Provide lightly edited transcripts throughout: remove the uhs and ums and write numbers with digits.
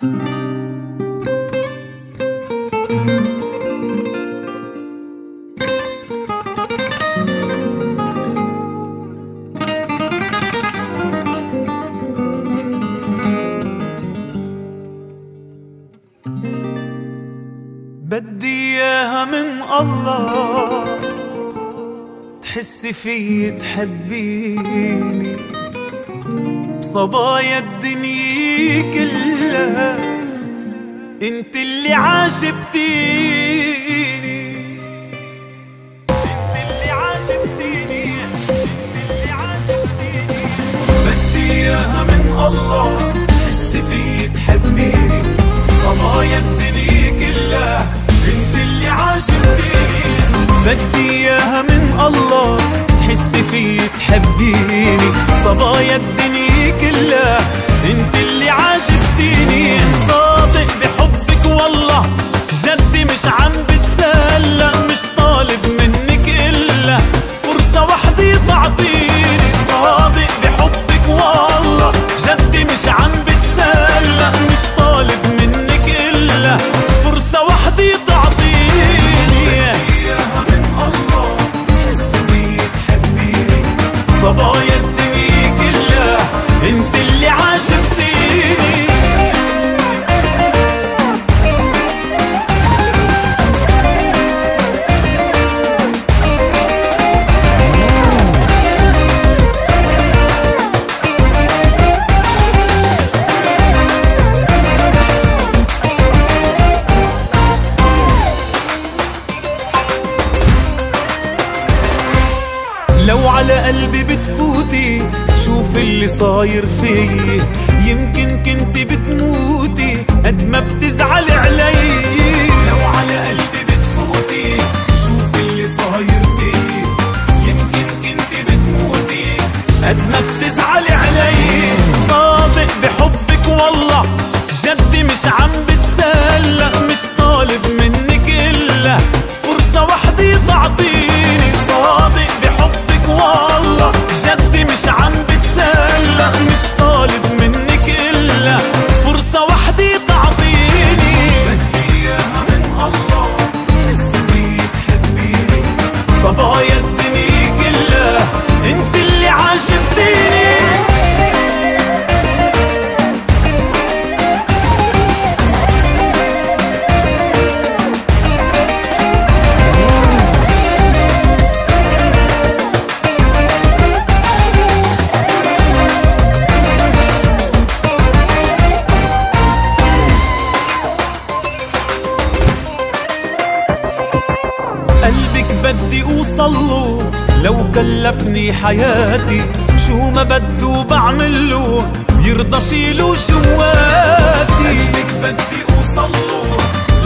بدي اياها من الله، تحسي في تحبيني بصبايا الدنيا كلها، انت اللي عاشبتيني، انت اللي عاشبتيني، انت اللي عاشبتيني. بدي اياها من الله، تحسي في تحبيني بصبايا الدنيا كلها، انت اللي عاشبتيني. بدي اياها من الله، تحسي في تحبيني صبايا الدنيا كلها، انت اللي عاشبتيني. صادق بحبك والله جدي مش عم بتسلى، مش طالب منك الا فرصة وحدة تعطيني. صادق بحبك والله جدي مش عم بتسلى، مش طالب منك الا فرصة وحدة تعطيني. اياها من الله، تحسي في تحبيني صبايا الدنيا كلها، انت اللي عاشبتيني. لو على قلبي بتفوتي شوف اللي صاير فيي، يمكن كنتي بتموتي قد ما بتزعلي علي. لو على قلبي بتفوتي شوف اللي صاير فيي، يمكن كنتي بتموتي قد ما بتزعلي علي. صادق بحبك والله جدي مش عم بتسلى، مش طالب منك الا فرصة وحدة تعطيني. صادق بحبك والله جدي مش عم بتسلى، مش طالب منك الا فرصة وحدة تعطيني. بدي اياها من الله، تحسي في تحبيني صبايا الدنيا كلها، انت اللي عاشبتيني. قلبك بدي اوصله لو كلفني حياتي، شو ما بده بعمله بيرضى شيله جواتي. قلبك بدي اوصله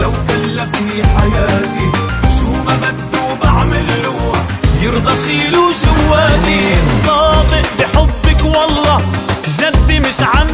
لو كلفني حياتي، شو ما بده بعمله يرضى شيله جواتي. صادق بحبك والله جدي مش عم